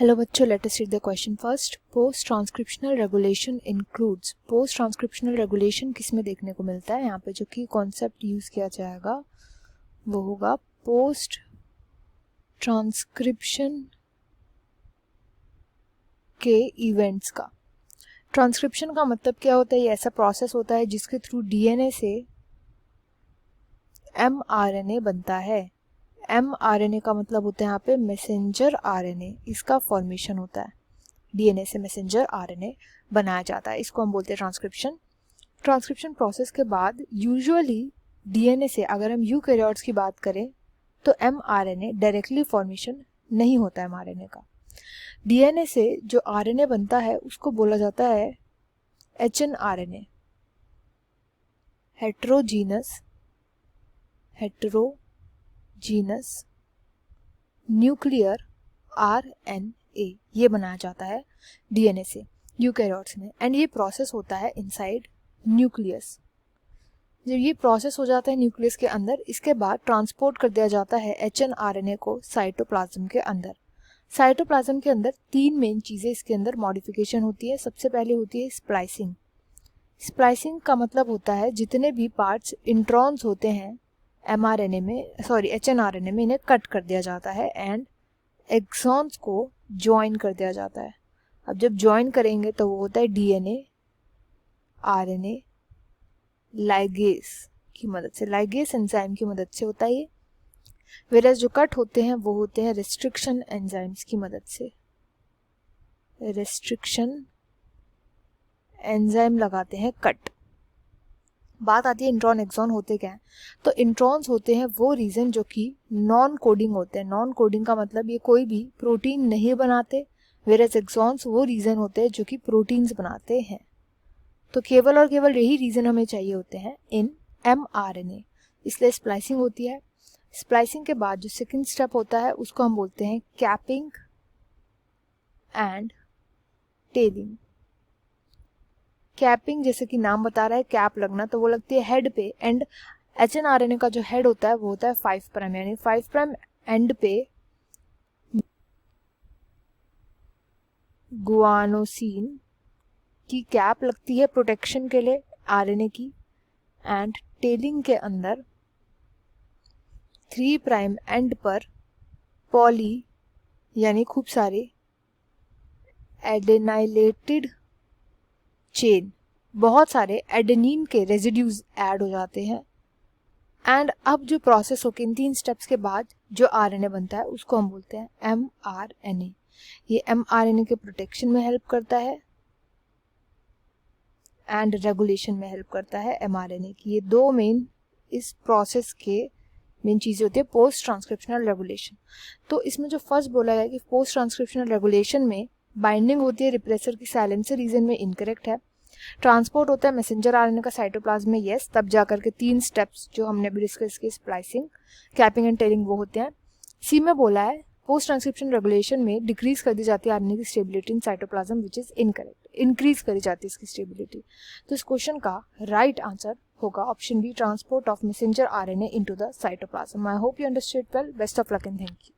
Hello बच्चों, let us read the question first. Post transcriptional regulation includes. Post transcriptional regulation किस में देखने को मिलता है? यहाँ पे जो कि कॉन्सेप्ट यूज किया जाएगा वो होगा पोस्ट ट्रांसक्रिप्शन के इवेंट्स का। ट्रांसक्रिप्शन का मतलब क्या होता है? ये ऐसा प्रोसेस होता है जिसके थ्रू डीएनए से एमआरएनए बनता है। एमआरएनए का मतलब होता है यहाँ पे मैसेंजर आरएनए, इसका फॉर्मेशन होता है। डीएनए से मैसेंजर आरएनए बनाया जाता है, इसको हम बोलते हैं ट्रांसक्रिप्शन। ट्रांसक्रिप्शन प्रोसेस के बाद यूजुअली डीएनए से अगर हम यूकैरियोट्स की बात करें तो एमआरएनए डायरेक्टली फॉर्मेशन नहीं होता है एमआरएनए का। डीएनए से जो आरएनए बनता है उसको बोला जाता है एचएनआरएनए, हेटेरोजीनस न्यूक्लियर आरएनए, ये बनाया जाता है डीएनए से यूकैरियोट्स में। एंड ये प्रोसेस होता है इनसाइड न्यूक्लियस। जब ये प्रोसेस हो जाता है न्यूक्लियस के अंदर, इसके बाद ट्रांसपोर्ट कर दिया जाता है एचएनआरएनए को साइटोप्लाज्म के अंदर। साइटोप्लाज्म के अंदर तीन मेन चीज़ें इसके अंदर मॉडिफिकेशन होती है। सबसे पहले होती है स्प्लाइसिंग। स्प्लाइसिंग का मतलब होता है जितने भी पार्ट्स इंट्रॉन्स होते हैं एचएनआरएनए में, इन्हें कट कर दिया जाता है एंड एक्सॉन्स को ज्वाइन कर दिया जाता है। अब जब ज्वाइन करेंगे तो वो होता है डीएनए आरएनए लाइगेस की मदद से, लाइगेस एंजाइम की मदद से होता है ये। वेरस जो कट होते हैं वो होते हैं रेस्ट्रिक्शन एंजाइम्स की मदद से। रेस्ट्रिक्शन एंजाइम लगाते हैं कट। बात आती है इंट्रॉन एक्सॉन होते क्या है? तो इंट्रॉन्स होते हैं वो रीजन जो कि नॉन कोडिंग होते हैं। नॉन कोडिंग का मतलब ये कोई भी प्रोटीन नहीं बनाते, वेरस एक्सॉन्स वो रीजन होते हैं जो कि प्रोटीन्स बनाते हैं। तो केवल और केवल यही रीजन हमें चाहिए होते हैं इन एमआरएनए, इसलिए स्प्लाइसिंग होती है। स्प्लाइसिंग के बाद जो सेकंड स्टेप होता है उसको हम बोलते हैं कैपिंग एंड टेलिंग। कैपिंग जैसे कि नाम बता रहा है कैप लगना, तो वो लगती है हेड पे। एंड एचएनआरएनए का जो हेड होता है वो होता है 5 प्राइम, यानी 5 प्राइम एंड पे गुआनोसिन की कैप लगती है प्रोटेक्शन के लिए आरएनए की। एंड टेलिंग के अंदर 3 प्राइम एंड पर पॉली यानी खूब सारे एडेनाइलेटेड चेन, बहुत सारे एडेनिन के रेजिड्यूज ऐड हो जाते हैं। एंड अब जो प्रोसेस होके इन 3 स्टेप्स के बाद जो आरएनए बनता है उसको हम बोलते हैं एमआरएनए। ये एमआरएनए के प्रोटेक्शन में हेल्प करता है एंड रेगुलेशन में हेल्प करता है एमआरएनए की। ये दो मेन इस प्रोसेस के मेन चीज़ें होती है पोस्ट ट्रांसक्रिप्शनल रेगुलेशन। तो इसमें जो फर्स्ट बोला गया कि पोस्ट ट्रांसक्रिप्शनल रेगुलेशन में बाइंडिंग होती है रिप्रेसर की साइलेंसर रीजन में, इनकरेक्ट है। ट्रांसपोर्ट होता है मैसेंजर आरएनए का साइटोप्लाज्म में, यस। तब जाकर के 3 स्टेप्स जो हमने अभी डिस्कस किए, स्प्लाइसिंग, कैपिंग एंड टेलिंग, वो होते हैं। सी में बोला है पोस्ट ट्रांसक्रिप्शन रेगुलेशन में डिक्रीज कर दी जाती है आरएनए की stability in cytoplasm, which is incorrect. Increase करी जाती है इसकी स्टेबिलिटी। तो इस क्वेश्चन का राइट आंसर होगा option B, transport of messenger RNA into the cytoplasm. I hope you understood well. Best of luck and thank you.